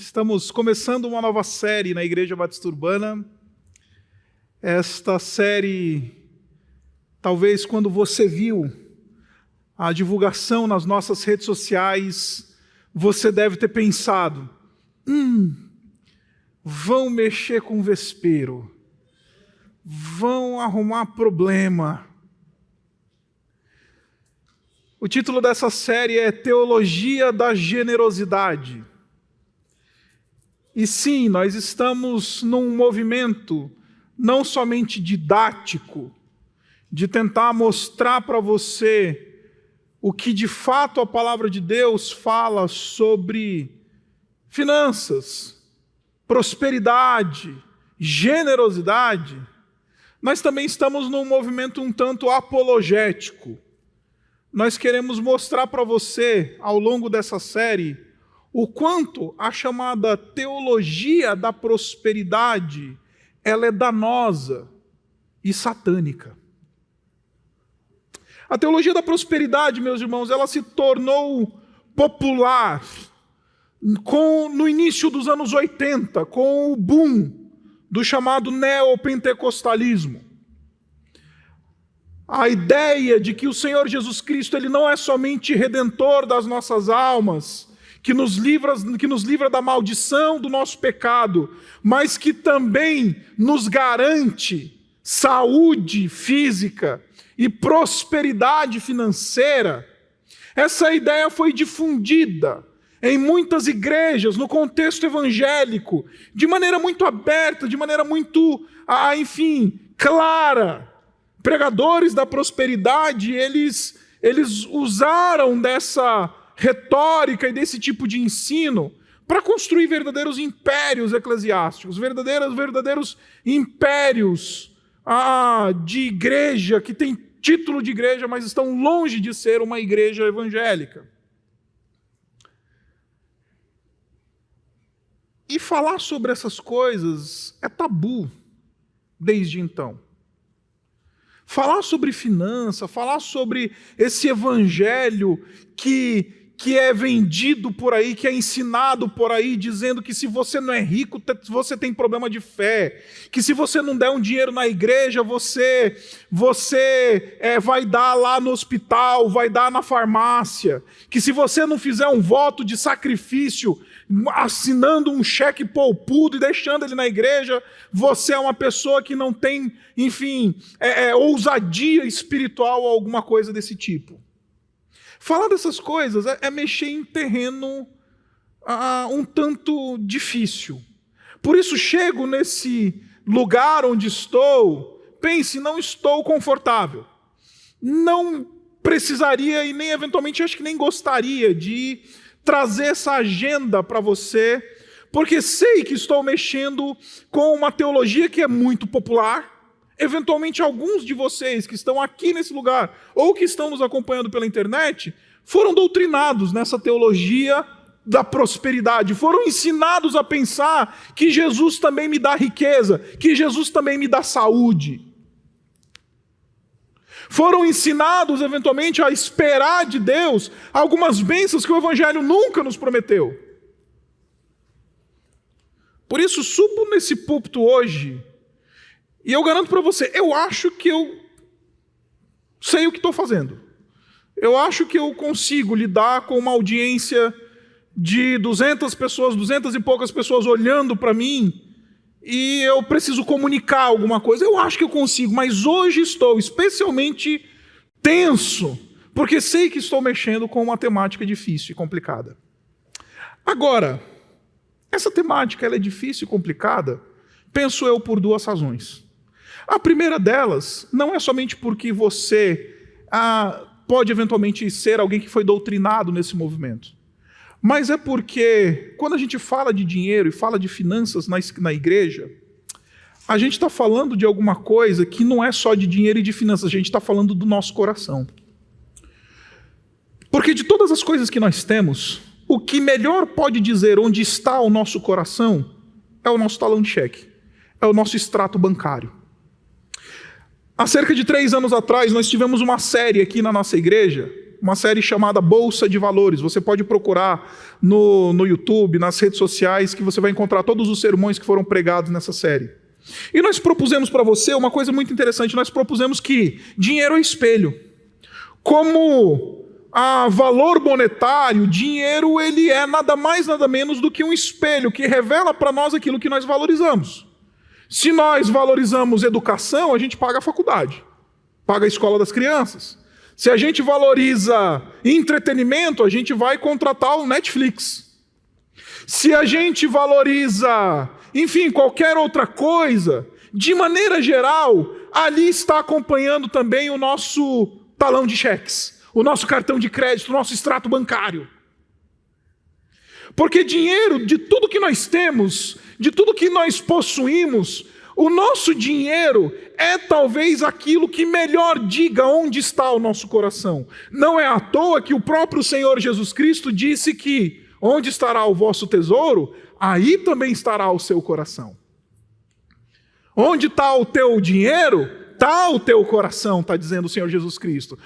Estamos começando uma nova série na Igreja Batista Urbana. Esta série, talvez quando você viu a divulgação nas nossas redes sociais, você deve ter pensado, vão mexer com o vespeiro, vão arrumar problema. O título dessa série é Teologia da Generosidade. E sim, nós estamos num movimento não somente didático, de tentar mostrar para você o que de fato a palavra de Deus fala sobre finanças, prosperidade, generosidade. Nós também estamos num movimento um tanto apologético. Nós queremos mostrar para você, ao longo dessa série, o quanto a chamada teologia da prosperidade, ela é danosa e satânica. A teologia da prosperidade, meus irmãos, ela se tornou popular no início dos anos 80, com o boom do chamado neopentecostalismo. A ideia de que o Senhor Jesus Cristo ele não é somente redentor das nossas almas, que nos livra da maldição do nosso pecado, mas que também nos garante saúde física e prosperidade financeira. Essa ideia foi difundida em muitas igrejas, no contexto evangélico, de maneira muito aberta, de maneira muito, clara. Pregadores da prosperidade, eles usaram dessa retórica e desse tipo de ensino para construir verdadeiros impérios eclesiásticos, verdadeiros impérios de igreja, que tem título de igreja, mas estão longe de ser uma igreja evangélica. E falar sobre essas coisas é tabu desde então. Falar sobre finança, falar sobre esse evangelho que é vendido por aí, que é ensinado por aí, dizendo que se você não é rico, você tem problema de fé, que se você não der um dinheiro na igreja, você vai dar lá no hospital, vai dar na farmácia, que se você não fizer um voto de sacrifício, assinando um cheque poupudo e deixando ele na igreja, você é uma pessoa que não tem, ousadia espiritual ou alguma coisa desse tipo. Falar dessas coisas é mexer em terreno um tanto difícil. Por isso chego nesse lugar onde estou, pense, não estou confortável. Não precisaria e nem eventualmente acho que nem gostaria de trazer essa agenda para você, porque sei que estou mexendo com uma teologia que é muito popular. Eventualmente, alguns de vocês que estão aqui nesse lugar, ou que estão nos acompanhando pela internet, foram doutrinados nessa teologia da prosperidade, foram ensinados a pensar que Jesus também me dá riqueza, que Jesus também me dá saúde. Foram ensinados, eventualmente, a esperar de Deus algumas bênçãos que o Evangelho nunca nos prometeu. Por isso, subo nesse púlpito hoje, e eu garanto para você, eu acho que eu sei o que estou fazendo. Eu acho que eu consigo lidar com uma audiência de 200 pessoas, 200 e poucas pessoas olhando para mim, e eu preciso comunicar alguma coisa. Eu acho que eu consigo, mas hoje estou especialmente tenso, porque sei que estou mexendo com uma temática difícil e complicada. Agora, essa temática ela é difícil e complicada, penso eu, por duas razões. A primeira delas não é somente porque você pode eventualmente ser alguém que foi doutrinado nesse movimento, mas é porque quando a gente fala de dinheiro e fala de finanças na igreja, a gente está falando de alguma coisa que não é só de dinheiro e de finanças, a gente está falando do nosso coração. Porque de todas as coisas que nós temos, o que melhor pode dizer onde está o nosso coração é o nosso talão de cheque, é o nosso extrato bancário. Há cerca de 3 anos atrás, nós tivemos uma série aqui na nossa igreja, uma série chamada Bolsa de Valores. Você pode procurar no YouTube, nas redes sociais, que você vai encontrar todos os sermões que foram pregados nessa série. E nós propusemos para você uma coisa muito interessante. Nós propusemos que dinheiro é espelho. Como a valor monetário, dinheiro ele é nada mais, nada menos do que um espelho que revela para nós aquilo que nós valorizamos. Se nós valorizamos educação, a gente paga a faculdade, paga a escola das crianças. Se a gente valoriza entretenimento, a gente vai contratar o Netflix. Se a gente valoriza, enfim, qualquer outra coisa, de maneira geral, ali está acompanhando também o nosso talão de cheques, o nosso cartão de crédito, o nosso extrato bancário. Porque dinheiro, de tudo que nós temos, de tudo que nós possuímos, o nosso dinheiro é talvez aquilo que melhor diga onde está o nosso coração. Não é à toa que o próprio Senhor Jesus Cristo disse que onde estará o vosso tesouro, aí também estará o seu coração. Onde está o teu dinheiro, está o teu coração, está dizendo o Senhor Jesus Cristo.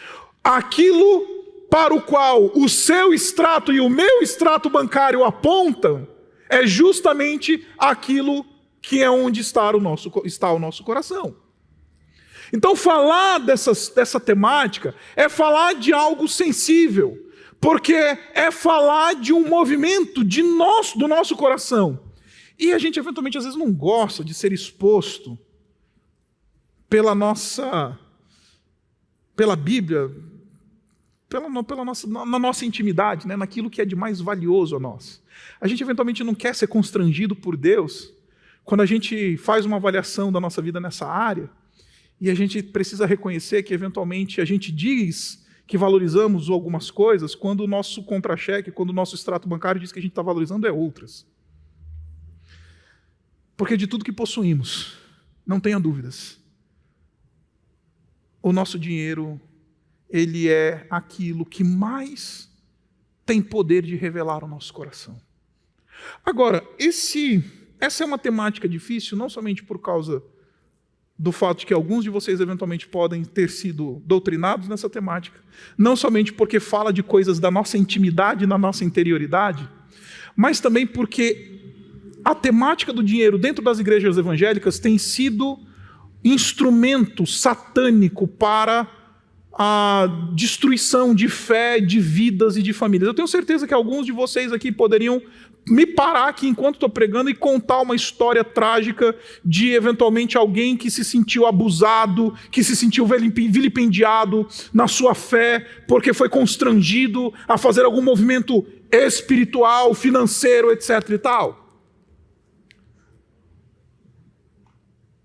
Aquilo para o qual o seu extrato e o meu extrato bancário apontam, é justamente aquilo que é onde está o nosso coração. Então falar dessa temática é falar de algo sensível, porque é falar de um movimento do nosso coração. E a gente eventualmente às vezes não gosta de ser exposto pela Bíblia, na nossa intimidade, né? Naquilo que é de mais valioso a nós. A gente eventualmente não quer ser constrangido por Deus quando a gente faz uma avaliação da nossa vida nessa área e a gente precisa reconhecer que eventualmente a gente diz que valorizamos algumas coisas quando o nosso contra-cheque, quando o nosso extrato bancário diz que a gente está valorizando outras. Porque de tudo que possuímos, não tenha dúvidas, o nosso dinheiro, ele é aquilo que mais tem poder de revelar o nosso coração. Agora, essa é uma temática difícil, não somente por causa do fato de que alguns de vocês eventualmente podem ter sido doutrinados nessa temática, não somente porque fala de coisas da nossa intimidade, na nossa interioridade, mas também porque a temática do dinheiro dentro das igrejas evangélicas tem sido instrumento satânico para a destruição de fé, de vidas e de famílias. Eu tenho certeza que alguns de vocês aqui poderiam me parar aqui enquanto estou pregando e contar uma história trágica de eventualmente alguém que se sentiu abusado, que se sentiu vilipendiado na sua fé, porque foi constrangido a fazer algum movimento espiritual, financeiro, etc. e tal.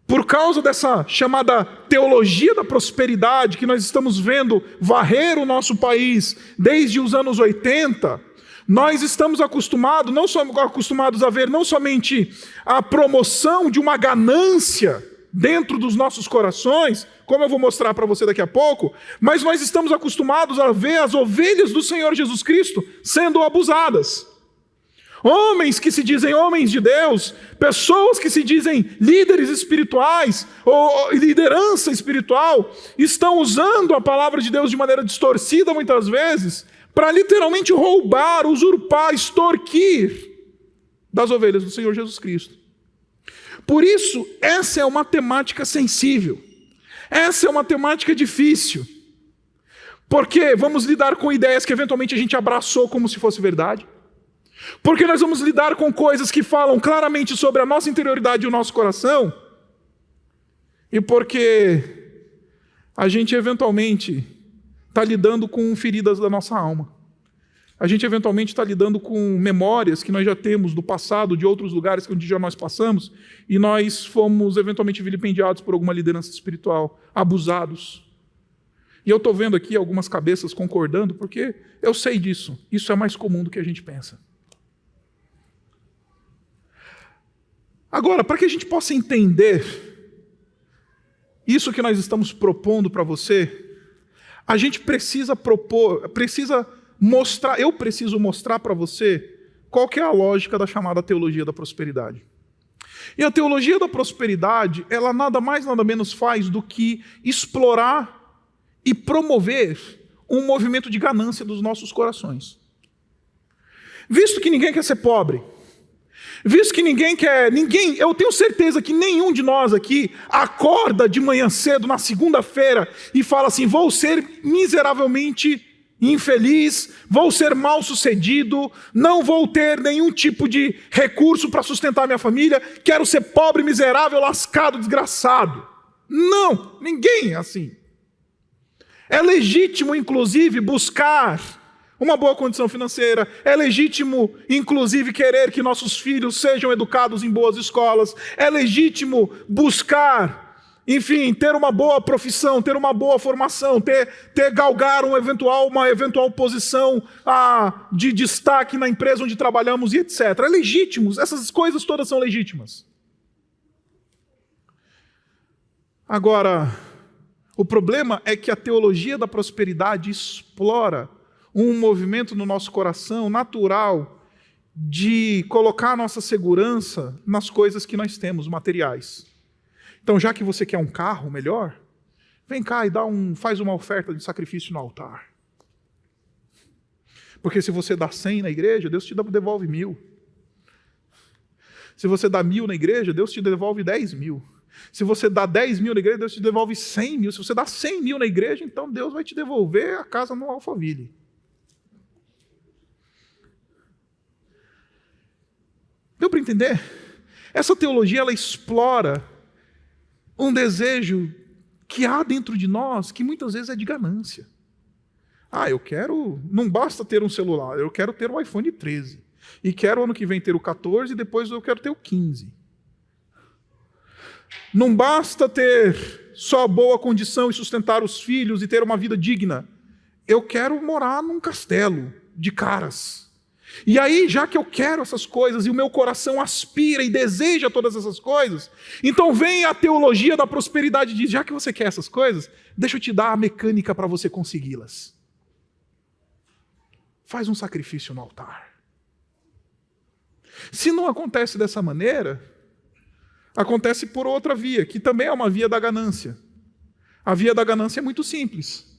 Por causa dessa chamada teologia da prosperidade que nós estamos vendo varrer o nosso país desde os anos 80, nós estamos acostumados, não somos acostumados a ver não somente a promoção de uma ganância dentro dos nossos corações, como eu vou mostrar para você daqui a pouco, mas nós estamos acostumados a ver as ovelhas do Senhor Jesus Cristo sendo abusadas. Homens que se dizem homens de Deus, pessoas que se dizem líderes espirituais, ou liderança espiritual, estão usando a palavra de Deus de maneira distorcida muitas vezes, para literalmente roubar, usurpar, extorquir das ovelhas do Senhor Jesus Cristo. Por isso, essa é uma temática sensível, essa é uma temática difícil, porque vamos lidar com ideias que eventualmente a gente abraçou como se fosse verdade, porque nós vamos lidar com coisas que falam claramente sobre a nossa interioridade e o nosso coração, e porque a gente eventualmente está lidando com feridas da nossa alma. A gente eventualmente está lidando com memórias que nós já temos do passado, de outros lugares onde já nós passamos, e nós fomos eventualmente vilipendiados por alguma liderança espiritual, abusados. E eu estou vendo aqui algumas cabeças concordando, porque eu sei disso. Isso é mais comum do que a gente pensa. Agora, para que a gente possa entender isso que nós estamos propondo para você, a gente precisa mostrar, eu preciso mostrar para você qual que é a lógica da chamada teologia da prosperidade. E a teologia da prosperidade, ela nada mais, nada menos faz do que explorar e promover um movimento de ganância dos nossos corações. Visto que ninguém quer ser pobre, visto que eu tenho certeza que nenhum de nós aqui acorda de manhã cedo na segunda-feira e fala assim: vou ser miseravelmente infeliz, vou ser mal sucedido, não vou ter nenhum tipo de recurso para sustentar minha família, quero ser pobre, miserável, lascado, desgraçado. Não, ninguém é assim. É legítimo, inclusive, buscar uma boa condição financeira, é legítimo, inclusive, querer que nossos filhos sejam educados em boas escolas, é legítimo buscar, enfim, ter uma boa profissão, ter uma boa formação, galgar uma eventual posição de destaque na empresa onde trabalhamos e etc. É legítimo, essas coisas todas são legítimas. Agora, o problema é que a teologia da prosperidade explora um movimento no nosso coração natural de colocar a nossa segurança nas coisas que nós temos, materiais. Então, já que você quer um carro melhor, vem cá e faz uma oferta de sacrifício no altar. Porque se você dá 100 na igreja, Deus te devolve 1.000. Se você dá 1.000 na igreja, Deus te devolve 10.000. Se você dá 10.000 na igreja, Deus te devolve 100.000. Se você dá 100.000 na igreja, então Deus vai te devolver a casa no Alphaville. Deu para entender? Essa teologia, ela explora um desejo que há dentro de nós, que muitas vezes é de ganância. Não basta ter um celular, eu quero ter o iPhone 13. E quero ano que vem ter o 14 e depois eu quero ter o 15. Não basta ter só boa condição e sustentar os filhos e ter uma vida digna. Eu quero morar num castelo de caras. E aí, já que eu quero essas coisas e o meu coração aspira e deseja todas essas coisas, então vem a teologia da prosperidade e diz: já que você quer essas coisas, deixa eu te dar a mecânica para você consegui-las. Faz um sacrifício no altar. Se não acontece dessa maneira, acontece por outra via, que também é uma via da ganância. A via da ganância é muito simples.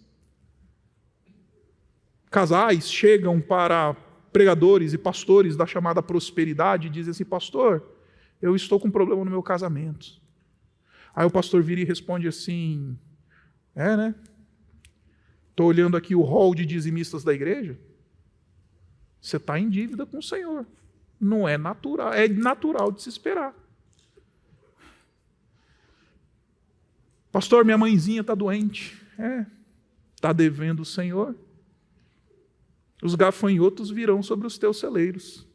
Casais chegam para pregadores e pastores da chamada prosperidade e dizem assim: pastor, eu estou com um problema no meu casamento. Aí o pastor vira e responde assim: né? Estou olhando aqui o rol de dizimistas da igreja. Você está em dívida com o Senhor. Não é natural, é natural de se esperar. Pastor, minha mãezinha está doente. Está devendo o Senhor. Os gafanhotos virão sobre os teus celeiros.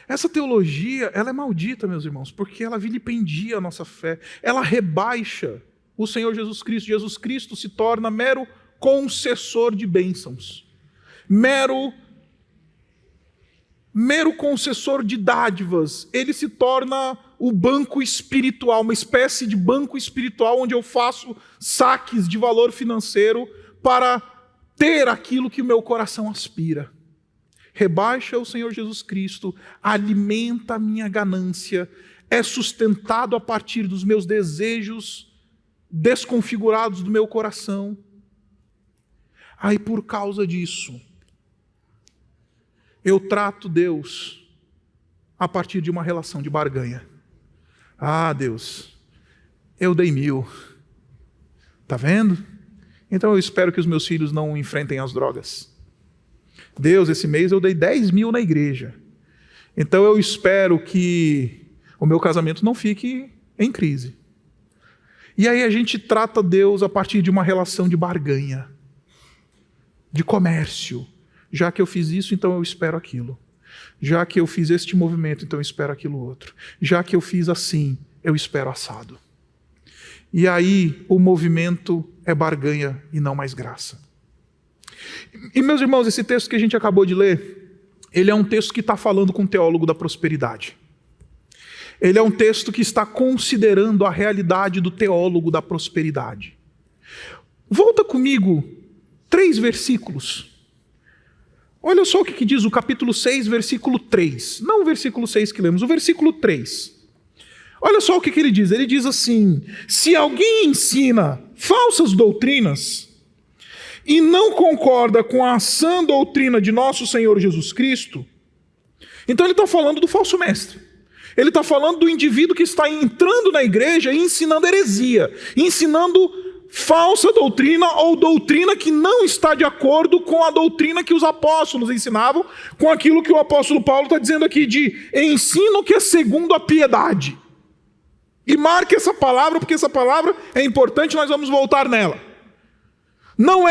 Essa teologia, ela é maldita, meus irmãos, porque ela vilipendia a nossa fé. Ela rebaixa o Senhor Jesus Cristo. Jesus Cristo se torna mero concessor de bênçãos. Mero concessor de dádivas. Ele se torna o banco espiritual, uma espécie de banco espiritual onde eu faço saques de valor financeiro para ter aquilo que o meu coração aspira. Rebaixa o Senhor Jesus Cristo, alimenta a minha ganância, é sustentado a partir dos meus desejos desconfigurados do meu coração. Aí, por causa disso, eu trato Deus a partir de uma relação de barganha. Deus, eu dei 1.000. Está vendo? Então eu espero que os meus filhos não enfrentem as drogas. Deus, esse mês eu dei 10.000 na igreja. Então eu espero que o meu casamento não fique em crise. E aí a gente trata Deus a partir de uma relação de barganha, de comércio. Já que eu fiz isso, então eu espero aquilo. Já que eu fiz este movimento, então eu espero aquilo outro. Já que eu fiz assim, eu espero assado. E aí o movimento é barganha e não mais graça. E meus irmãos, esse texto que a gente acabou de ler, ele é um texto que está falando com o teólogo da prosperidade. Ele é um texto que está considerando a realidade do teólogo da prosperidade. Volta comigo 3 versículos. Olha só o que diz o capítulo 6, versículo 3. Não o versículo 6 que lemos, o versículo 3. Olha só o que ele diz. Ele diz assim: se alguém ensina falsas doutrinas e não concorda com a sã doutrina de nosso Senhor Jesus Cristo, então ele está falando do falso mestre. Ele está falando do indivíduo que está entrando na igreja e ensinando heresia, ensinando falsa doutrina ou doutrina que não está de acordo com a doutrina que os apóstolos ensinavam, com aquilo que o apóstolo Paulo está dizendo aqui de ensino que é segundo a piedade. E marque essa palavra, porque essa palavra é importante, nós vamos voltar nela. Não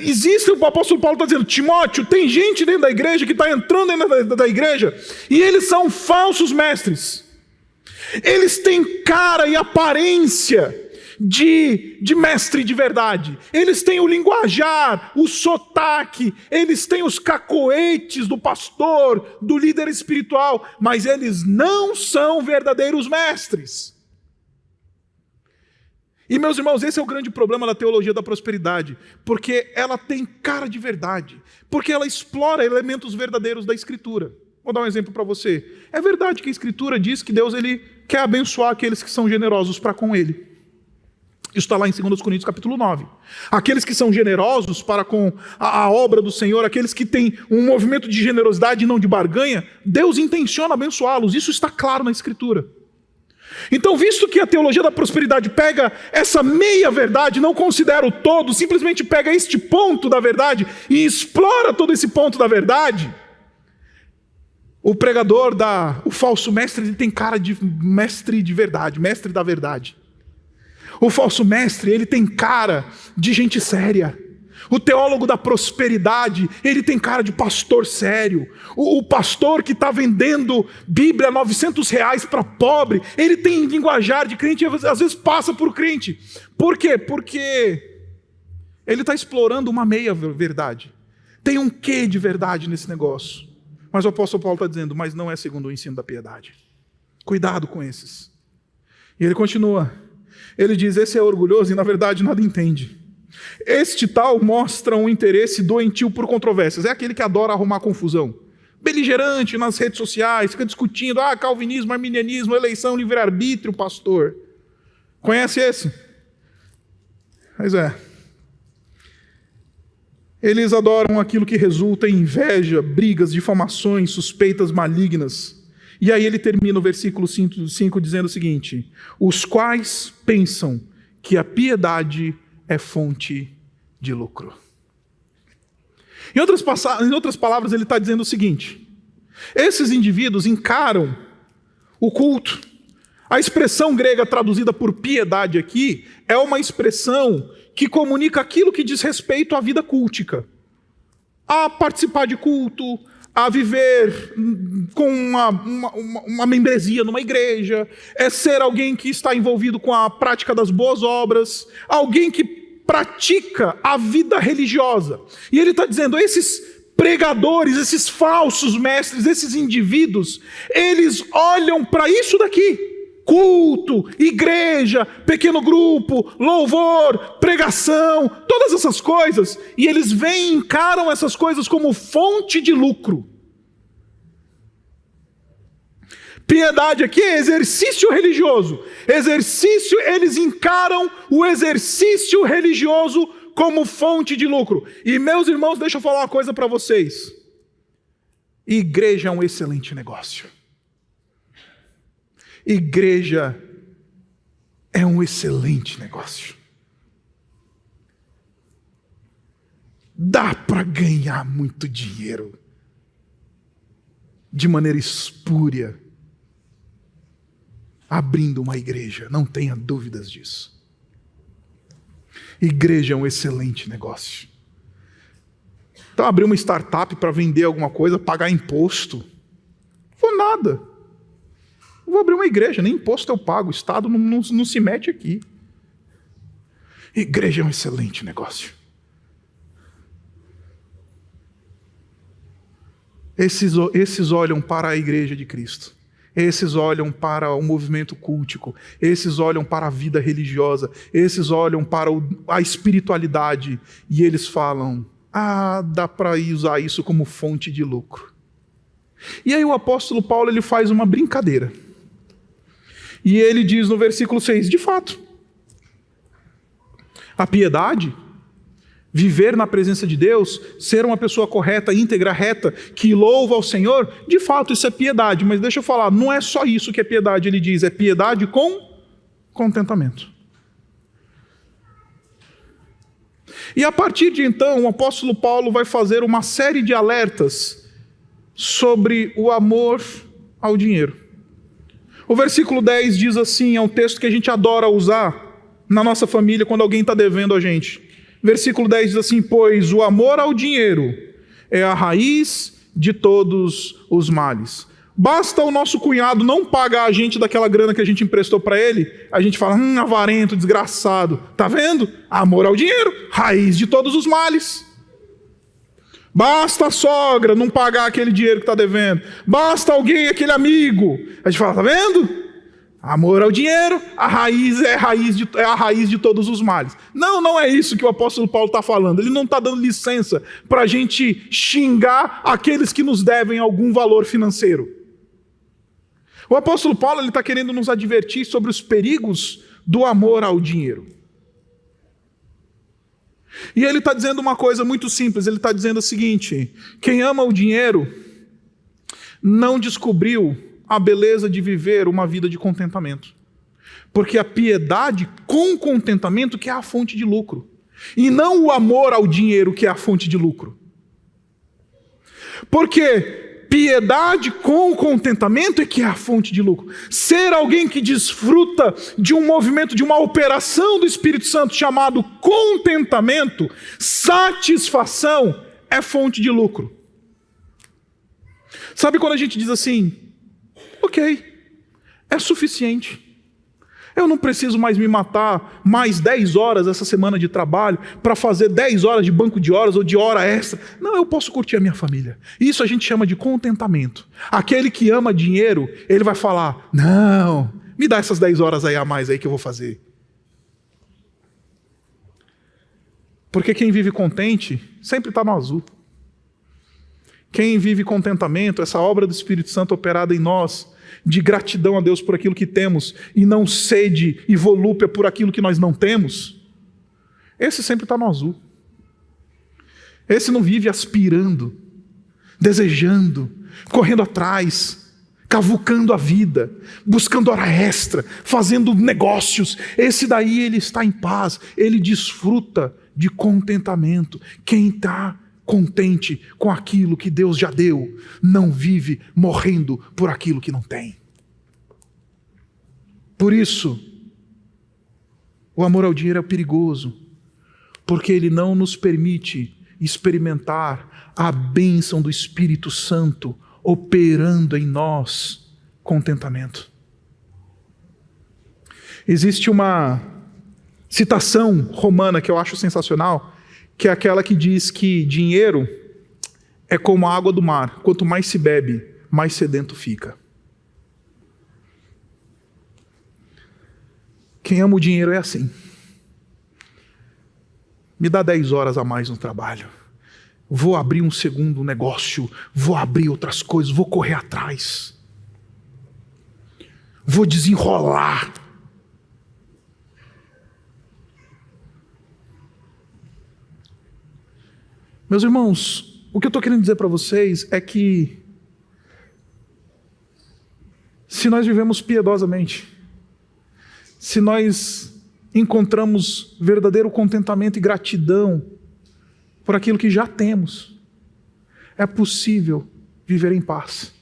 existe, o apóstolo Paulo está dizendo: Timóteo, tem gente dentro da igreja que está entrando dentro da igreja e eles são falsos mestres. Eles têm cara e aparência de mestre de verdade. Eles têm o linguajar, o sotaque, eles têm os cacoetes do pastor, do líder espiritual, mas eles não são verdadeiros mestres. E, meus irmãos, esse é o grande problema da teologia da prosperidade, porque ela tem cara de verdade, porque ela explora elementos verdadeiros da Escritura. Vou dar um exemplo para você. É verdade que a Escritura diz que Deus ele quer abençoar aqueles que são generosos para com Ele. Isso está lá em 2 Coríntios capítulo 9. Aqueles que são generosos para com a obra do Senhor, aqueles que têm um movimento de generosidade e não de barganha, Deus intenciona abençoá-los. Isso está claro na Escritura. Então, visto que a teologia da prosperidade pega essa meia verdade, não considera o todo, simplesmente pega este ponto da verdade e explora todo esse ponto da verdade, o pregador, o falso mestre, ele tem cara de mestre de verdade, mestre da verdade. O falso mestre, ele tem cara de gente séria. O teólogo da prosperidade, ele tem cara de pastor sério. O pastor que está vendendo Bíblia a R$900 para pobre, ele tem linguajar de crente e às vezes passa por crente. Por quê? Porque ele está explorando uma meia verdade. Tem um quê de verdade nesse negócio. Mas o apóstolo Paulo está dizendo, mas não é segundo o ensino da piedade. Cuidado com esses. E ele continua. Ele diz, esse é orgulhoso e na verdade nada entende. Este tal mostra um interesse doentio por controvérsias. É aquele que adora arrumar confusão. Beligerante nas redes sociais, fica discutindo, calvinismo, arminianismo, eleição, livre-arbítrio, pastor. Conhece esse? Pois é. Eles adoram aquilo que resulta em inveja, brigas, difamações, suspeitas malignas. E aí ele termina o versículo 5 dizendo o seguinte: os quais pensam que a piedade é fonte de lucro. Em outras palavras, ele está dizendo o seguinte: esses indivíduos encaram o culto. A expressão grega traduzida por piedade aqui é uma expressão que comunica aquilo que diz respeito à vida cultica. A participar de culto, a viver com uma membresia numa igreja, é ser alguém que está envolvido com a prática das boas obras, alguém que pratica a vida religiosa. E ele está dizendo, esses pregadores, esses falsos mestres, esses indivíduos, eles olham para isso daqui. Culto, igreja, pequeno grupo, louvor, pregação, todas essas coisas, e eles vêm e encaram essas coisas como fonte de lucro. Piedade aqui é exercício religioso. Eles encaram o exercício religioso como fonte de lucro. E meus irmãos, deixa eu falar uma coisa para vocês. Igreja é um excelente negócio. Igreja é um excelente negócio. Dá para ganhar muito dinheiro de maneira espúria abrindo uma igreja, não tenha dúvidas disso. Igreja é um excelente negócio. Então abrir uma startup para vender alguma coisa, pagar imposto, não vou nada. Eu vou abrir uma igreja, nem imposto eu pago, o Estado não se mete aqui. Igreja é um excelente negócio. Esses olham para a igreja de Cristo. Esses olham para o movimento cultico. Esses olham para a vida religiosa. Esses olham para a espiritualidade. E eles falam, dá para usar isso como fonte de lucro. E aí o apóstolo Paulo ele faz uma brincadeira. E ele diz no versículo 6, de fato, a piedade, viver na presença de Deus, ser uma pessoa correta, íntegra, reta, que louva ao Senhor, de fato isso é piedade. Mas deixa eu falar, não é só isso que é piedade, ele diz, é piedade com contentamento. E a partir de então, o apóstolo Paulo vai fazer uma série de alertas sobre o amor ao dinheiro. O versículo 10 diz assim, é um texto que a gente adora usar na nossa família quando alguém está devendo a gente. Versículo 10 diz assim, pois o amor ao dinheiro é a raiz de todos os males. Basta o nosso cunhado não pagar a gente daquela grana que a gente emprestou para ele, a gente fala, avarento, desgraçado. Tá vendo? Amor ao dinheiro, raiz de todos os males. Basta a sogra não pagar aquele dinheiro que está devendo. Basta alguém, aquele amigo. A gente fala, tá vendo? Amor ao dinheiro, a raiz é a raiz de todos os males. Não é isso que o apóstolo Paulo está falando. Ele não está dando licença para a gente xingar aqueles que nos devem algum valor financeiro. O apóstolo Paulo está querendo nos advertir sobre os perigos do amor ao dinheiro. E ele está dizendo uma coisa muito simples, ele está dizendo o seguinte, quem ama o dinheiro não descobriu a beleza de viver uma vida de contentamento. Porque a piedade com contentamento que é a fonte de lucro. E não o amor ao dinheiro que é a fonte de lucro. Porque piedade com contentamento é que é a fonte de lucro. Ser alguém que desfruta de um movimento, de uma operação do Espírito Santo chamado contentamento, satisfação, é fonte de lucro. Sabe quando a gente diz assim, ok, é suficiente. Eu não preciso mais me matar mais 10 horas essa semana de trabalho para fazer 10 horas de banco de horas ou de hora extra. Não, eu posso curtir a minha família. Isso a gente chama de contentamento. Aquele que ama dinheiro, ele vai falar, não, me dá essas 10 horas aí a mais aí que eu vou fazer. Porque quem vive contente sempre está no azul. Quem vive contentamento, essa obra do Espírito Santo operada em nós, de gratidão a Deus por aquilo que temos, e não sede e volúpia por aquilo que nós não temos, esse sempre está no azul. Esse não vive aspirando, desejando, correndo atrás, cavucando a vida, buscando hora extra, fazendo negócios. Esse daí ele está em paz, ele desfruta de contentamento. Quem está contente com aquilo que Deus já deu, não vive morrendo por aquilo que não tem. Por isso, o amor ao dinheiro é perigoso, porque ele não nos permite experimentar a bênção do Espírito Santo operando em nós contentamento. Existe uma citação romana que eu acho sensacional, que é aquela que diz que dinheiro é como a água do mar. Quanto mais se bebe, mais sedento fica. Quem ama o dinheiro é assim. Me dá 10 horas a mais no trabalho. Vou abrir um segundo negócio. Vou abrir outras coisas. Vou correr atrás. Vou desenrolar. Meus irmãos, o que eu estou querendo dizer para vocês é que se nós vivemos piedosamente, se nós encontramos verdadeiro contentamento e gratidão por aquilo que já temos, é possível viver em paz.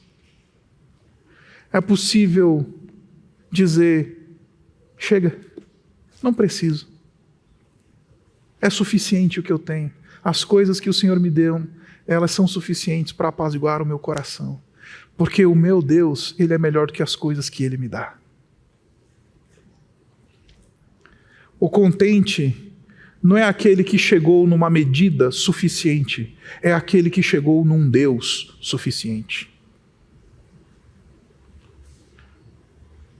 É possível dizer, chega, não preciso. É suficiente o que eu tenho. As coisas que o Senhor me deu, elas são suficientes para apaziguar o meu coração. Porque o meu Deus, Ele é melhor do que as coisas que Ele me dá. O contente não é aquele que chegou numa medida suficiente, é aquele que chegou num Deus suficiente.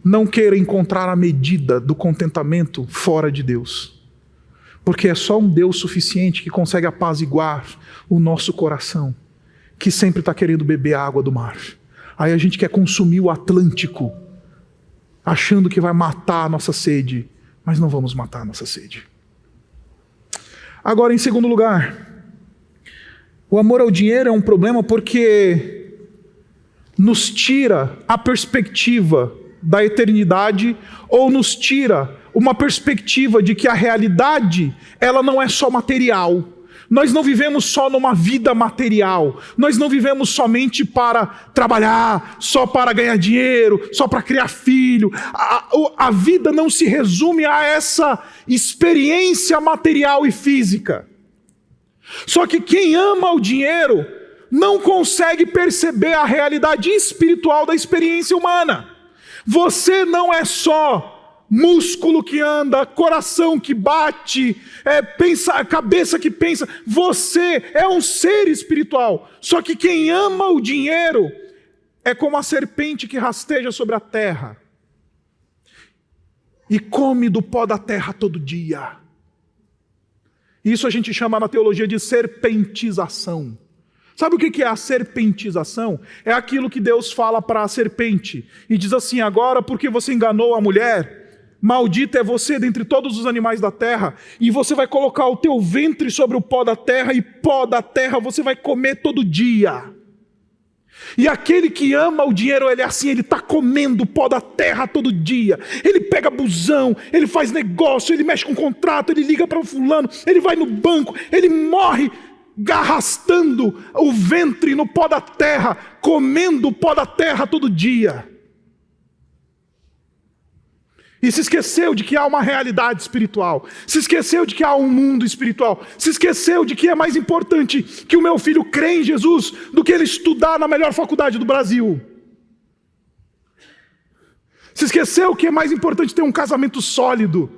Não queira encontrar a medida do contentamento fora de Deus. Porque é só um Deus suficiente que consegue apaziguar o nosso coração, que sempre está querendo beber a água do mar. Aí a gente quer consumir o Atlântico achando que vai matar a nossa sede, mas não vamos matar a nossa sede. Agora, em segundo lugar, o amor ao dinheiro é um problema porque nos tira a perspectiva da eternidade, ou nos tira uma perspectiva de que a realidade, ela não é só material. Nós não vivemos só numa vida material. Nós não vivemos somente para trabalhar, só para ganhar dinheiro, só para criar filho. A vida não se resume a essa experiência material e física. Só que quem ama o dinheiro não consegue perceber a realidade espiritual da experiência humana. Você não é só músculo que anda, coração que bate, cabeça que pensa. Você é um ser espiritual. Só que quem ama o dinheiro é como a serpente que rasteja sobre a terra e come do pó da terra todo dia. Isso a gente chama na teologia de serpentização. Sabe o que é a serpentização? É aquilo que Deus fala para a serpente e diz assim: agora porque você enganou a mulher, maldito é você dentre todos os animais da terra, e você vai colocar o teu ventre sobre o pó da terra, e pó da terra você vai comer todo dia. E aquele que ama o dinheiro, ele é assim, ele está comendo o pó da terra todo dia. Ele pega busão, ele faz negócio, ele mexe com contrato, ele liga para o fulano, ele vai no banco, ele morre arrastando o ventre no pó da terra, comendo o pó da terra todo dia. E se esqueceu de que há uma realidade espiritual, se esqueceu de que há um mundo espiritual, se esqueceu de que é mais importante que o meu filho crê em Jesus do que ele estudar na melhor faculdade do Brasil. Se esqueceu que é mais importante ter um casamento sólido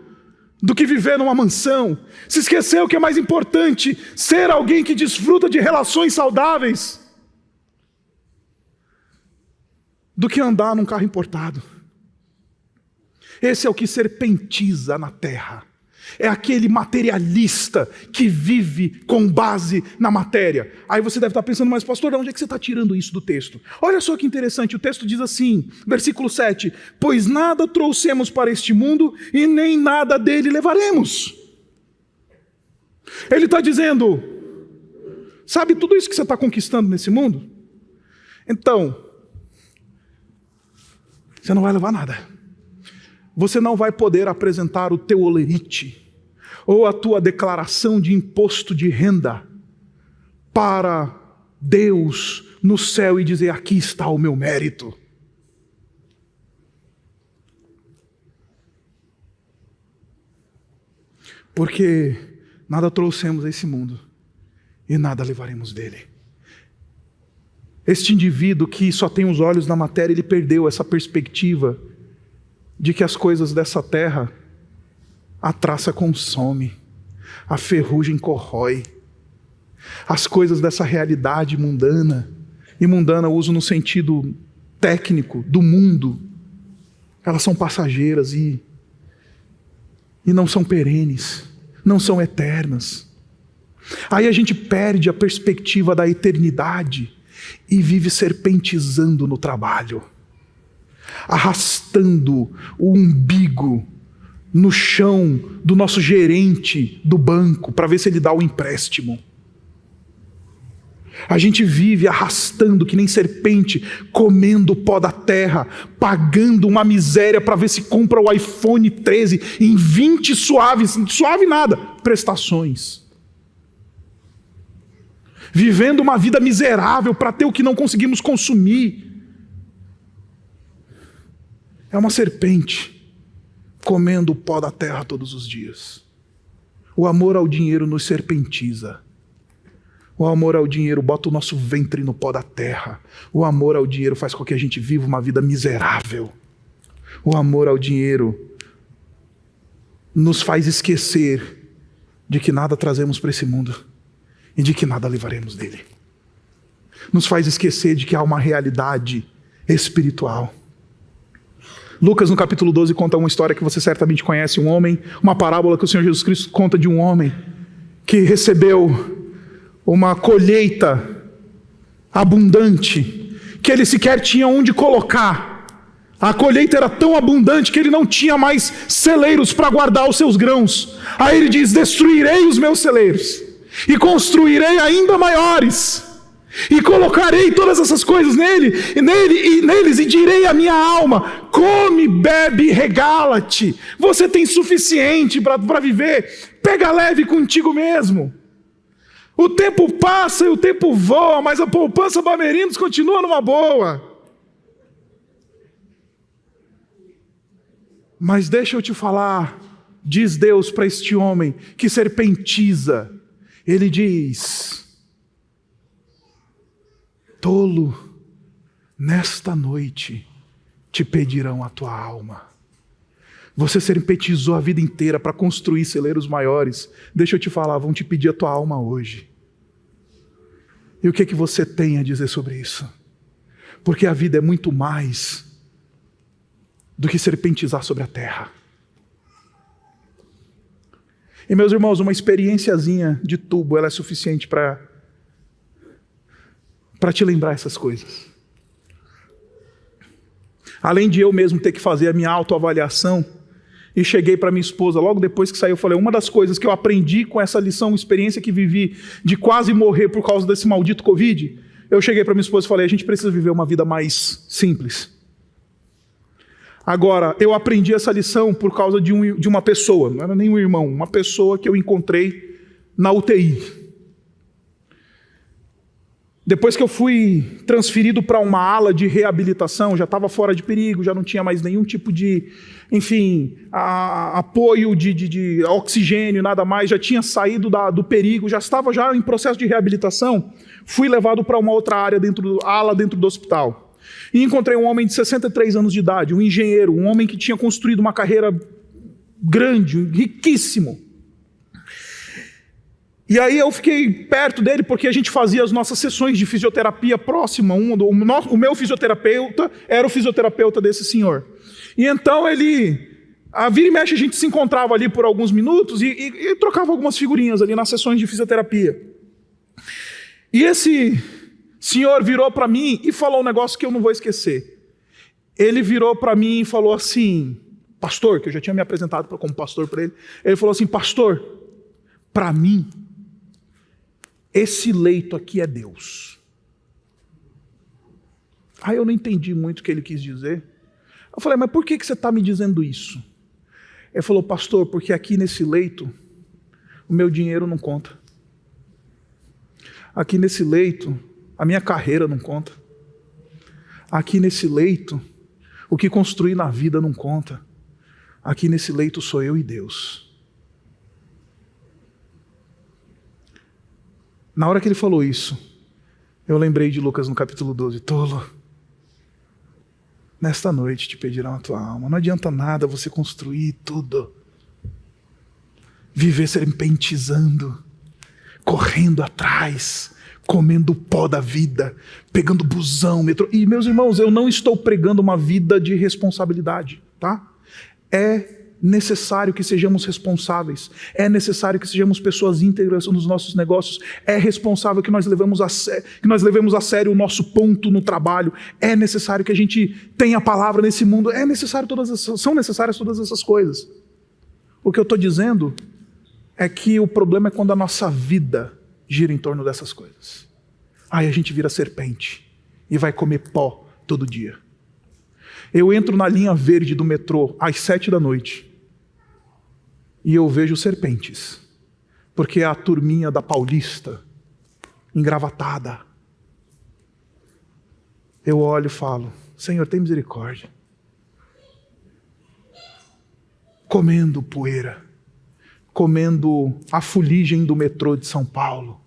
do que viver numa mansão. Se esqueceu que é mais importante ser alguém que desfruta de relações saudáveis do que andar num carro importado. Esse é o que serpentiza na terra. É aquele materialista que vive com base na matéria. Aí você deve estar pensando: mas pastor, de onde é que você está tirando isso do texto? Olha só que interessante, o texto diz assim, versículo 7, pois nada trouxemos para este mundo e nem nada dele levaremos. Ele está dizendo: sabe tudo isso que você está conquistando nesse mundo? Então, você não vai levar nada. Você não vai poder apresentar o teu olerite ou a tua declaração de imposto de renda para Deus no céu e dizer: aqui está o meu mérito. Porque nada trouxemos a esse mundo e nada levaremos dele. Este indivíduo que só tem os olhos na matéria, ele perdeu essa perspectiva de que as coisas dessa terra, a traça consome, a ferrugem corrói. As coisas dessa realidade mundana, e mundana eu uso no sentido técnico do mundo, elas são passageiras e não são perenes, não são eternas. Aí a gente perde a perspectiva da eternidade e vive serpentizando no trabalho, arrastando o umbigo no chão do nosso gerente do banco para ver se ele dá o empréstimo. A gente vive arrastando que nem serpente, comendo o pó da terra, pagando uma miséria para ver se compra o iPhone 13 em 20 suaves, suave nada, prestações. Vivendo uma vida miserável para ter o que não conseguimos consumir. É uma serpente comendo o pó da terra todos os dias. O amor ao dinheiro nos serpentiza. O amor ao dinheiro bota o nosso ventre no pó da terra. O amor ao dinheiro faz com que a gente viva uma vida miserável. O amor ao dinheiro nos faz esquecer de que nada trazemos para esse mundo e de que nada levaremos dele. Nos faz esquecer de que há uma realidade espiritual. Lucas, no capítulo 12, conta uma história que você certamente conhece, um homem, uma parábola que o Senhor Jesus Cristo conta de um homem que recebeu uma colheita abundante, que ele sequer tinha onde colocar A colheita era tão abundante que ele não tinha mais celeiros para guardar os seus grãos. Aí ele diz: destruirei os meus celeiros e construirei ainda maiores. E colocarei todas essas coisas neles e direi à minha alma: come, bebe, regala-te. Você tem suficiente para viver. Pega leve contigo mesmo. O tempo passa e o tempo voa, mas a poupança Bamerindos continua numa boa. Mas deixa eu te falar, diz Deus para este homem que serpentiza. Ele diz: tolo, nesta noite te pedirão a tua alma. Você serpentizou a vida inteira para construir celeiros maiores. Deixa eu te falar, vão te pedir a tua alma hoje. E o que você tem a dizer sobre isso? Porque a vida é muito mais do que serpentizar sobre a terra. E meus irmãos, uma experiênciazinha de tubo, ela é suficiente para te lembrar essas coisas. Além de eu mesmo ter que fazer a minha autoavaliação, e cheguei para minha esposa, logo depois que saiu, eu falei: uma das coisas que eu aprendi com essa lição, experiência que vivi, de quase morrer por causa desse maldito Covid, eu cheguei para minha esposa e falei: a gente precisa viver uma vida mais simples. Agora, eu aprendi essa lição por causa de uma pessoa, não era nem um irmão, uma pessoa que eu encontrei na UTI. Depois que eu fui transferido para uma ala de reabilitação, já estava fora de perigo, já não tinha mais nenhum tipo de, apoio de oxigênio, nada mais, já tinha saído do perigo, já estava em processo de reabilitação, fui levado para uma outra área ala dentro do hospital. E encontrei um homem de 63 anos de idade, um engenheiro, um homem que tinha construído uma carreira grande, riquíssimo. E aí eu fiquei perto dele porque a gente fazia as nossas sessões de fisioterapia próxima. O meu fisioterapeuta era o fisioterapeuta desse senhor. E então a vira e mexe a gente se encontrava ali por alguns minutos e trocava algumas figurinhas ali nas sessões de fisioterapia. E esse senhor virou para mim e falou um negócio que eu não vou esquecer. Ele virou para mim e falou assim: pastor, que eu já tinha me apresentado como pastor para ele. Ele falou assim: pastor, para mim, esse leito aqui é Deus. Aí eu não entendi muito o que ele quis dizer. Eu falei: mas por que você está me dizendo isso? Ele falou: pastor, porque aqui nesse leito, o meu dinheiro não conta. Aqui nesse leito, a minha carreira não conta. Aqui nesse leito, o que construí na vida não conta. Aqui nesse leito sou eu e Deus. Na hora que ele falou isso, eu lembrei de Lucas no capítulo 12. Tolo, nesta noite te pedirão a tua alma. Não adianta nada você construir tudo, viver serpentizando, correndo atrás, comendo o pó da vida, pegando busão, metrô. E meus irmãos, eu não estou pregando uma vida de responsabilidade, tá? É necessário que sejamos responsáveis, é necessário que sejamos pessoas íntegras nos nossos negócios, é responsável que nós levemos a sério o nosso ponto no trabalho, é necessário que a gente tenha a palavra nesse mundo, são necessárias todas essas coisas. O que eu estou dizendo é que o problema é quando a nossa vida gira em torno dessas coisas. Aí a gente vira serpente e vai comer pó todo dia. Eu entro na linha verde do metrô às 7h e eu vejo serpentes, porque é a turminha da Paulista, engravatada. Eu olho e falo: Senhor, tem misericórdia. Comendo poeira, comendo a fuligem do metrô de São Paulo,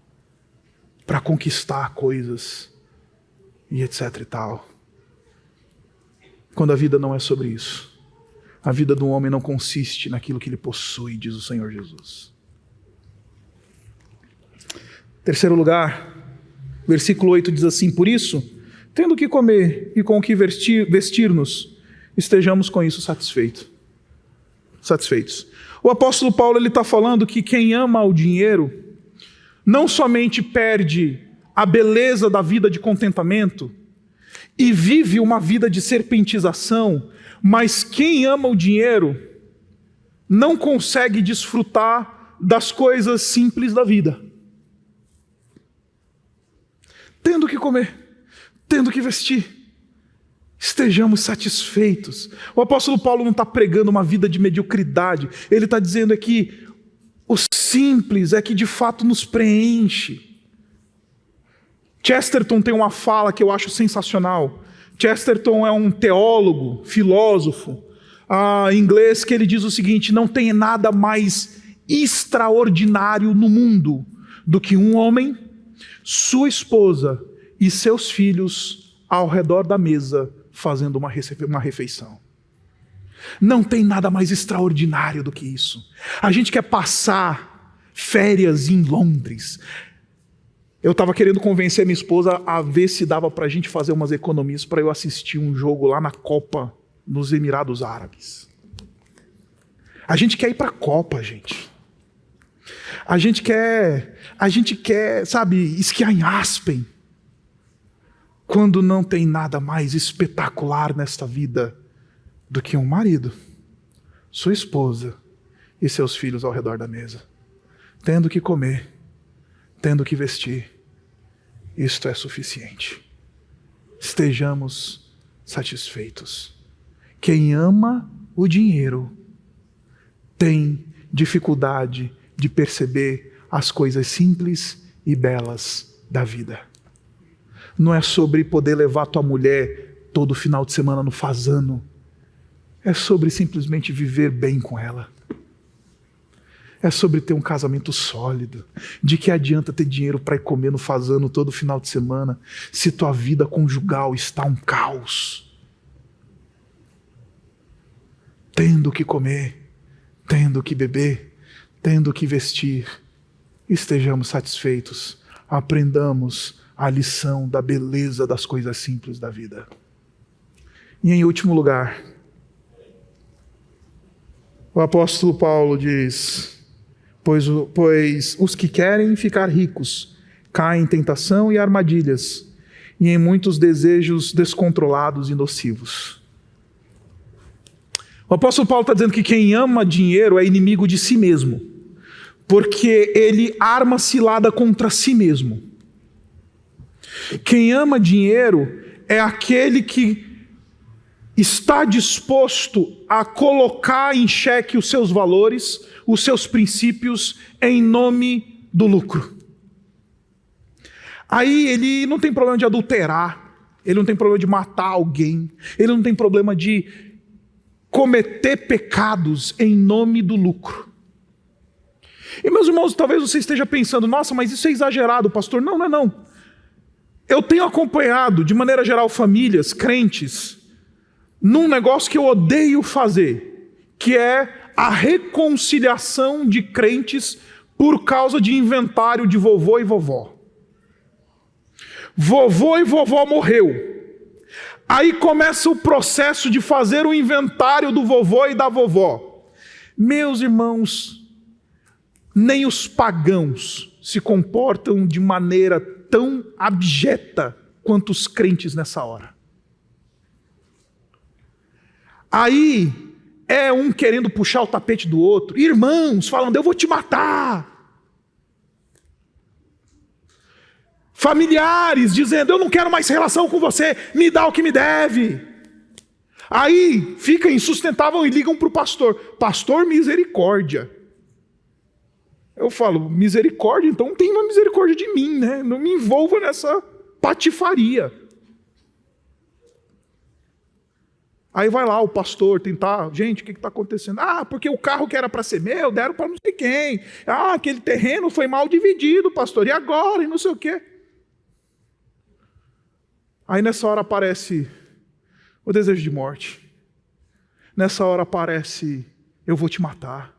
para conquistar coisas, e etc e tal. Quando a vida não é sobre isso. A vida do homem não consiste naquilo que ele possui, diz o Senhor Jesus. Terceiro lugar, versículo 8 diz assim: por isso, tendo o que comer e com o que vestir-nos, estejamos com isso satisfeitos. O apóstolo Paulo está falando que quem ama o dinheiro não somente perde a beleza da vida de contentamento, e vive uma vida de serpentização, mas quem ama o dinheiro não consegue desfrutar das coisas simples da vida. Tendo que comer, tendo que vestir, estejamos satisfeitos. O apóstolo Paulo não está pregando uma vida de mediocridade, ele está dizendo que o simples é que de fato nos preenche. Chesterton tem uma fala que eu acho sensacional. Chesterton é um teólogo, filósofo, inglês, que ele diz o seguinte: não tem nada mais extraordinário no mundo do que um homem, sua esposa e seus filhos ao redor da mesa fazendo uma refeição. Não tem nada mais extraordinário do que isso. A gente quer passar férias em Londres. Eu estava querendo convencer minha esposa a ver se dava para a gente fazer umas economias para eu assistir um jogo lá na Copa, nos Emirados Árabes. A gente quer ir para a Copa, gente. A gente quer, sabe, esquiar em Aspen. Quando não tem nada mais espetacular nesta vida do que um marido, sua esposa e seus filhos ao redor da mesa, tendo que comer, tendo que vestir. Isto é suficiente. Estejamos satisfeitos. Quem ama o dinheiro tem dificuldade de perceber as coisas simples e belas da vida. Não é sobre poder levar tua mulher todo final de semana no fazano. É sobre simplesmente viver bem com ela. É sobre ter um casamento sólido. De que adianta ter dinheiro para ir comer no fazano todo final de semana se tua vida conjugal está um caos? Tendo que comer, tendo que beber, tendo que vestir, estejamos satisfeitos. Aprendamos a lição da beleza das coisas simples da vida. E em último lugar, o apóstolo Paulo diz: Pois os que querem ficar ricos caem em tentação e armadilhas, e em muitos desejos descontrolados e nocivos. O apóstolo Paulo está dizendo que quem ama dinheiro é inimigo de si mesmo, porque ele arma cilada contra si mesmo. Quem ama dinheiro é aquele que está disposto a colocar em xeque os seus valores, os seus princípios, em nome do lucro. Aí ele não tem problema de adulterar, ele não tem problema de matar alguém, ele não tem problema de cometer pecados em nome do lucro. E meus irmãos, talvez você esteja pensando: nossa, mas isso é exagerado, pastor. Não, não é não. Eu tenho acompanhado, de maneira geral, famílias, crentes, num negócio que eu odeio fazer, que é a reconciliação de crentes por causa de inventário de vovô e vovó. Vovô e vovó morreu. Aí começa o processo de fazer o inventário do vovô e da vovó. Meus irmãos, nem os pagãos se comportam de maneira tão abjeta quanto os crentes nessa hora. Aí é um querendo puxar o tapete do outro, irmãos falando: eu vou te matar. Familiares dizendo: eu não quero mais relação com você, me dá o que me deve. Aí fica insustentável e ligam para o pastor: pastor, misericórdia. Eu falo: misericórdia? Então tem uma misericórdia de mim, né? Não me envolva nessa patifaria. Aí vai lá o pastor tentar: gente, o que está acontecendo? Ah, porque o carro que era para ser meu, deram para não sei quem. Ah, aquele terreno foi mal dividido, pastor, e agora? E não sei o quê. Aí nessa hora aparece o desejo de morte. Nessa hora aparece: eu vou te matar.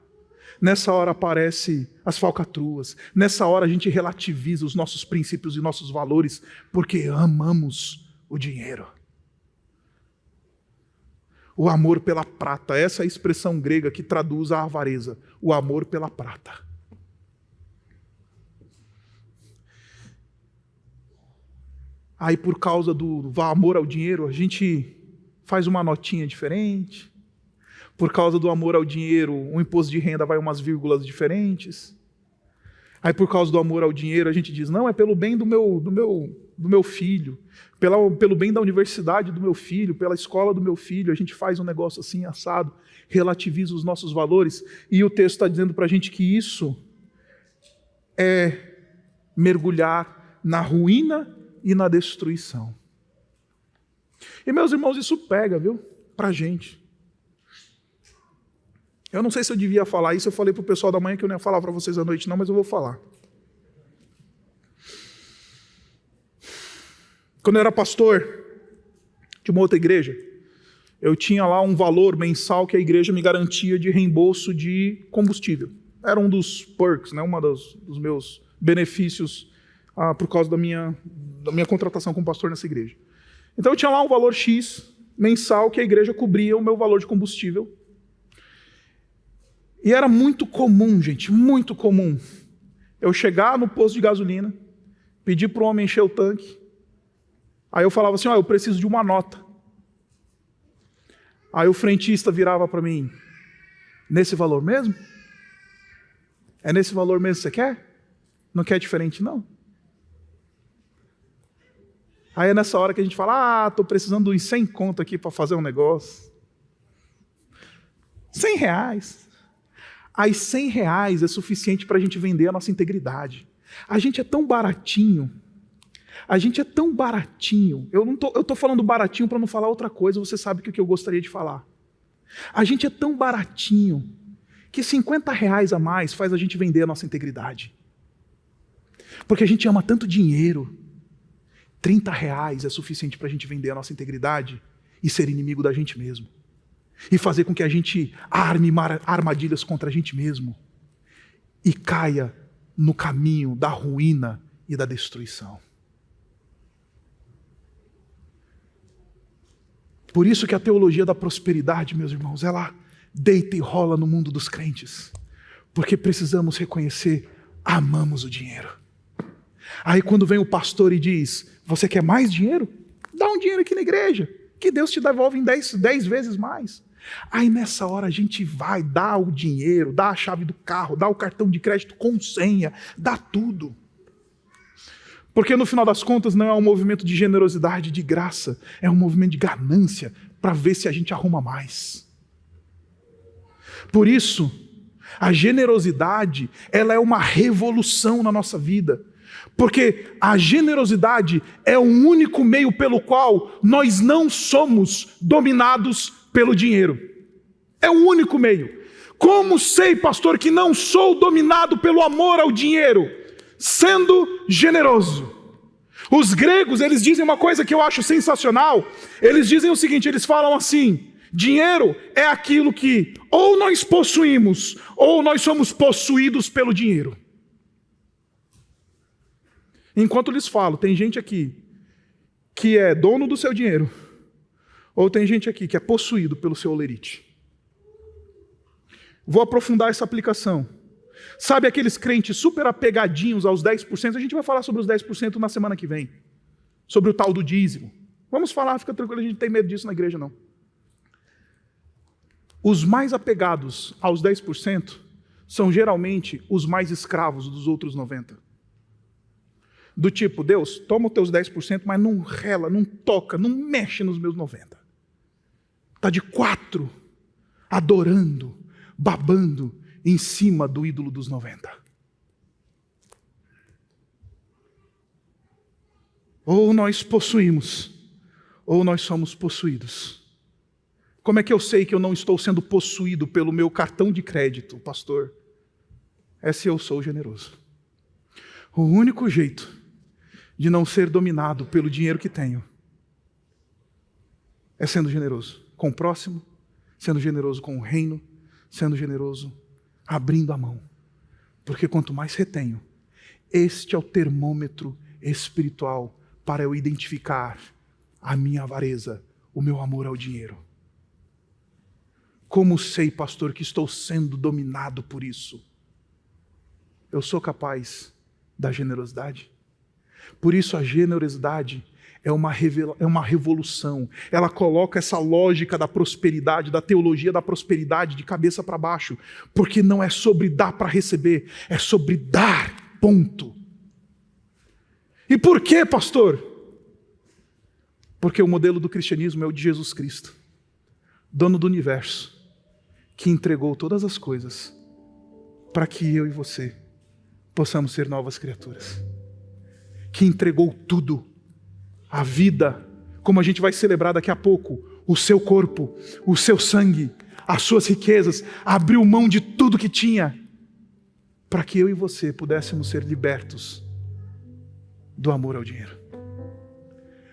Nessa hora aparece as falcatruas. Nessa hora a gente relativiza os nossos princípios e nossos valores porque amamos o dinheiro. O amor pela prata, essa é a expressão grega que traduz a avareza. O amor pela prata. Aí por causa do amor ao dinheiro, a gente faz uma notinha diferente. Por causa do amor ao dinheiro, o imposto de renda vai umas vírgulas diferentes. Aí por causa do amor ao dinheiro, a gente diz, não, é pelo bem do meu filho, pelo bem da universidade do meu filho, pela escola do meu filho, a gente faz um negócio assim, assado, relativiza os nossos valores, e o texto está dizendo para a gente que isso é mergulhar na ruína e na destruição. E meus irmãos, isso pega, viu, para a gente. Eu não sei se eu devia falar isso, eu falei para o pessoal da manhã que eu não ia falar para vocês à noite não, mas eu vou falar. Quando eu era pastor de uma outra igreja, eu tinha lá um valor mensal que a igreja me garantia de reembolso de combustível. Era um dos perks, né, dos meus benefícios por causa da minha contratação como pastor nessa igreja. Então eu tinha lá um valor X mensal que a igreja cobria o meu valor de combustível. E era muito comum, gente, muito comum, eu chegar no posto de gasolina, pedir para o homem encher o tanque, aí eu falava assim, eu preciso de uma nota. Aí o frentista virava para mim, nesse valor mesmo? É nesse valor mesmo que você quer? Não quer diferente não? Aí é nessa hora que a gente fala, estou precisando de 100 conto aqui para fazer um negócio. R$100. Aí R$100 é suficiente para a gente vender a nossa integridade. A gente é tão baratinho. Eu estou falando baratinho para não falar outra coisa, você sabe que o que eu gostaria de falar. A gente é tão baratinho que R$50 a mais faz a gente vender a nossa integridade. Porque a gente ama tanto dinheiro. R$30 é suficiente para a gente vender a nossa integridade e ser inimigo da gente mesmo. E fazer com que a gente arme armadilhas contra a gente mesmo e caia no caminho da ruína e da destruição. Por isso que a teologia da prosperidade, meus irmãos, ela deita e rola no mundo dos crentes. Porque precisamos reconhecer, amamos o dinheiro. Aí quando vem o pastor e diz, você quer mais dinheiro? Dá um dinheiro aqui na igreja, que Deus te devolve em 10 vezes mais. Aí nessa hora a gente vai, dá o dinheiro, dá a chave do carro, dá o cartão de crédito com senha, dá tudo. Porque no final das contas não é um movimento de generosidade, de graça, é um movimento de ganância para ver se a gente arruma mais. Por isso, a generosidade, ela é uma revolução na nossa vida. Porque a generosidade é o único meio pelo qual nós não somos dominados pelo dinheiro. É o único meio. Como sei, pastor, que não sou dominado pelo amor ao dinheiro? Sendo generoso. Os gregos, eles dizem uma coisa que eu acho sensacional. Eles dizem o seguinte, eles falam assim, dinheiro é aquilo que ou nós possuímos, ou nós somos possuídos pelo dinheiro. Enquanto lhes falo, tem gente aqui que é dono do seu dinheiro, ou tem gente aqui que é possuído pelo seu olerite. Vou aprofundar essa aplicação. Sabe aqueles crentes super apegadinhos aos 10%? A gente vai falar sobre os 10% na semana que vem. Sobre o tal do dízimo. Vamos falar, fica tranquilo, a gente não tem medo disso na igreja não. Os mais apegados aos 10% são geralmente os mais escravos dos outros 90%. Do tipo, Deus, toma os teus 10%, mas não rela, não toca, não mexe nos meus 90%. Está de 4, adorando, babando em cima do ídolo dos 90%. Ou nós possuímos, ou nós somos possuídos. Como é que eu sei que eu não estou sendo possuído pelo meu cartão de crédito, pastor? É se eu sou generoso. O único jeito de não ser dominado pelo dinheiro que tenho é sendo generoso com o próximo, sendo generoso com o reino, sendo generoso, abrindo a mão. Porque quanto mais retenho, este é o termômetro espiritual para eu identificar a minha avareza, o meu amor ao dinheiro. Como sei, pastor, que estou sendo dominado por isso? Eu sou capaz da generosidade? Por isso a generosidade é uma revolução. Ela coloca essa lógica da prosperidade, da teologia da prosperidade de cabeça para baixo, porque não é sobre dar para receber, é sobre dar, ponto. E por quê, pastor? Porque o modelo do cristianismo é o de Jesus Cristo, dono do universo, que entregou todas as coisas para que eu e você possamos ser novas criaturas, que entregou tudo, a vida, como a gente vai celebrar daqui a pouco, o seu corpo, o seu sangue, as suas riquezas, abriu mão de tudo que tinha, para que eu e você pudéssemos ser libertos do amor ao dinheiro.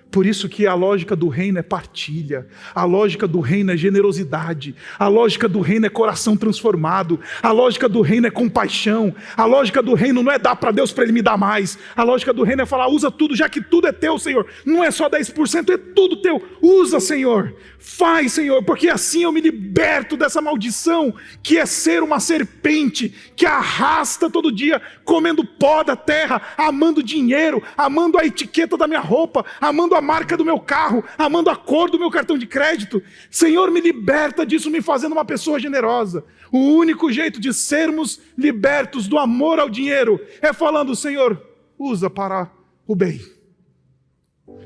Por isso que a lógica do reino é partilha, a lógica do reino é generosidade, a lógica do reino é coração transformado, a lógica do reino é compaixão, a lógica do reino não é dar para Deus para Ele me dar mais, a lógica do reino é falar, usa tudo, já que tudo é teu, Senhor, não é só 10%, é tudo teu, usa, Senhor, faz, Senhor, porque assim eu me liberto dessa maldição, que é ser uma serpente, que arrasta todo dia, comendo pó da terra, amando dinheiro, amando a etiqueta da minha roupa, amando a marca do meu carro, amando a cor do meu cartão de crédito. Senhor, me liberta disso, me fazendo uma pessoa generosa. O único jeito de sermos libertos do amor ao dinheiro é falando, Senhor, usa para o bem,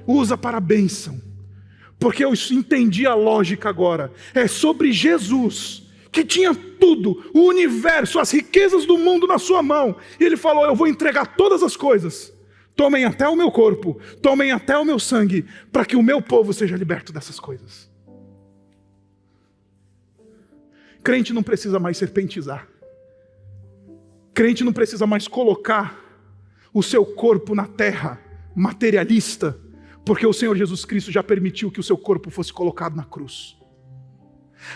usa para a bênção, porque eu entendi a lógica agora, é sobre Jesus, que tinha tudo, o universo, as riquezas do mundo na sua mão, e Ele falou, eu vou entregar todas as coisas, tomem até o meu corpo, tomem até o meu sangue, para que o meu povo seja liberto dessas coisas. Crente não precisa mais serpentizar. Crente não precisa mais colocar o seu corpo na terra, materialista, porque o Senhor Jesus Cristo já permitiu que o seu corpo fosse colocado na cruz.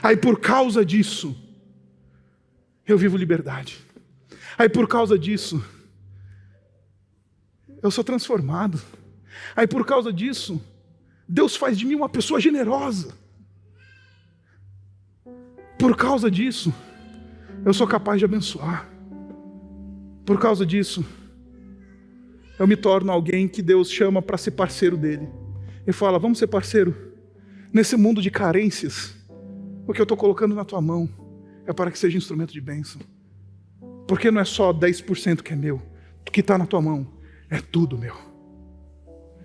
Aí por causa disso, eu vivo liberdade. Aí por causa disso, eu sou transformado. Aí por causa disso, Deus faz de mim uma pessoa generosa. Por causa disso, eu sou capaz de abençoar. Por causa disso, eu me torno alguém que Deus chama para ser parceiro dele. Ele fala, vamos ser parceiro? Nesse mundo de carências, o que eu estou colocando na tua mão é para que seja instrumento de bênção. Porque não é só 10% que é meu, que está na tua mão, é tudo meu.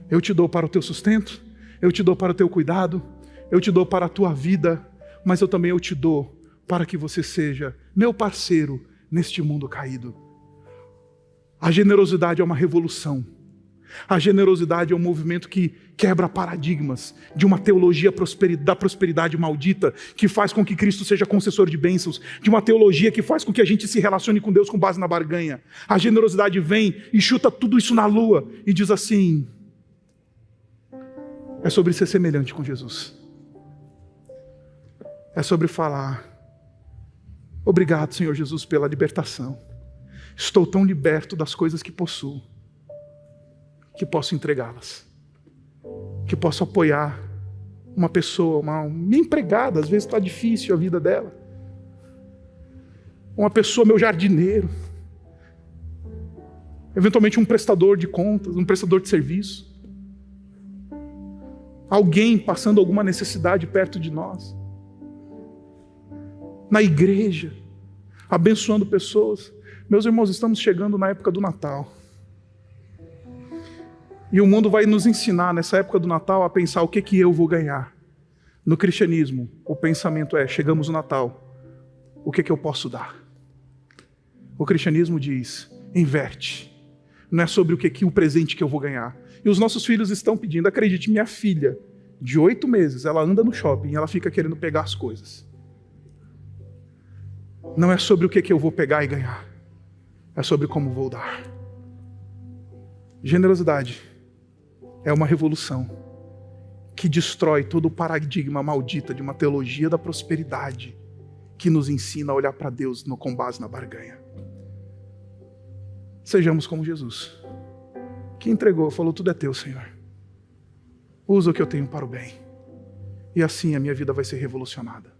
Eu te dou para o teu sustento, eu te dou para o teu cuidado, eu te dou para a tua vida, mas eu também te dou para que você seja meu parceiro neste mundo caído. A generosidade é uma revolução. A generosidade é um movimento que quebra paradigmas de uma teologia da prosperidade maldita, que faz com que Cristo seja concessor de bênçãos, de uma teologia que faz com que a gente se relacione com Deus com base na barganha. A generosidade vem e chuta tudo isso na lua e diz assim, é sobre ser semelhante com Jesus. É sobre falar, obrigado, Senhor Jesus, pela libertação. Estou tão liberto das coisas que possuo, que posso entregá-las, que posso apoiar uma pessoa, minha empregada, às vezes está difícil a vida dela, uma pessoa, meu jardineiro, eventualmente um prestador de contas, um prestador de serviço, alguém passando alguma necessidade perto de nós, na igreja, abençoando pessoas. Meus irmãos, estamos chegando na época do Natal. E o mundo vai nos ensinar nessa época do Natal a pensar o que eu vou ganhar. No cristianismo, o pensamento é, chegamos no Natal, o que eu posso dar? O cristianismo diz, inverte. Não é sobre o presente que eu vou ganhar. E os nossos filhos estão pedindo, acredite, minha filha, de 8 meses, ela anda no shopping e ela fica querendo pegar as coisas. Não é sobre o que eu vou pegar e ganhar. É sobre como vou dar. Generosidade é uma revolução que destrói todo o paradigma maldito de uma teologia da prosperidade que nos ensina a olhar para Deus com base na barganha. Sejamos como Jesus, que entregou, falou, tudo é teu, Senhor. Usa o que eu tenho para o bem. E assim a minha vida vai ser revolucionada.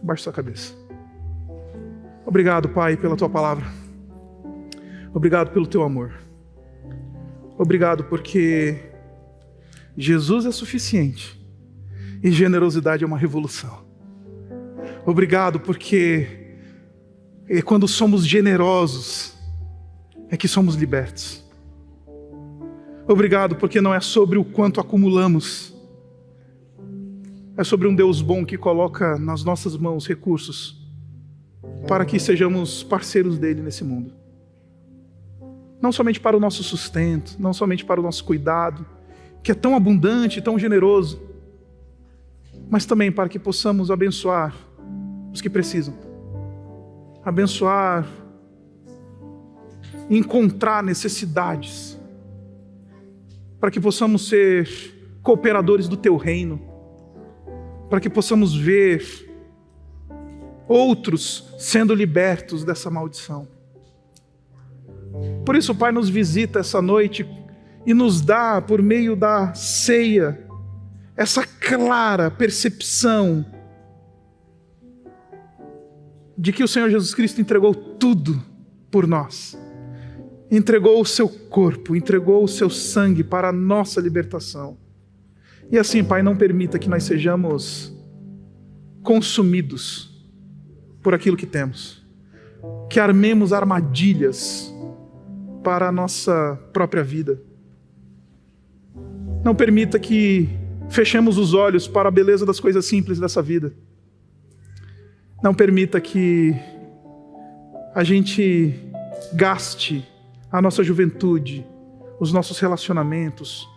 Baixe sua cabeça. Obrigado, Pai, pela tua palavra. Obrigado pelo teu amor. Obrigado porque Jesus é suficiente e generosidade é uma revolução. Obrigado, porque quando somos generosos é que somos libertos. Obrigado, porque não é sobre o quanto acumulamos, é sobre um Deus bom que coloca nas nossas mãos recursos para que sejamos parceiros dele nesse mundo. Não somente para o nosso sustento, não somente para o nosso cuidado, que é tão abundante, tão generoso, mas também para que possamos abençoar os que precisam. Abençoar, encontrar necessidades, para que possamos ser cooperadores do teu reino, para que possamos ver outros sendo libertos dessa maldição. Por isso, Pai, nos visita essa noite e nos dá, por meio da ceia, essa clara percepção de que o Senhor Jesus Cristo entregou tudo por nós. Entregou o seu corpo, entregou o seu sangue para a nossa libertação. E assim, Pai, não permita que nós sejamos consumidos por aquilo que temos, que armemos armadilhas para a nossa própria vida. Não permita que fechemos os olhos para a beleza das coisas simples dessa vida. Não permita que a gente gaste a nossa juventude, os nossos relacionamentos,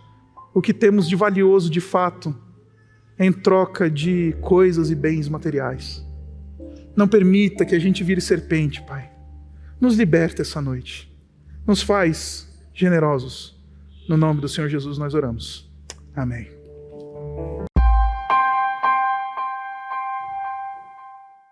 o que temos de valioso de fato, em troca de coisas e bens materiais. Não permita que a gente vire serpente, Pai. Nos liberta essa noite. Nos faz generosos. No nome do Senhor Jesus nós oramos. Amém.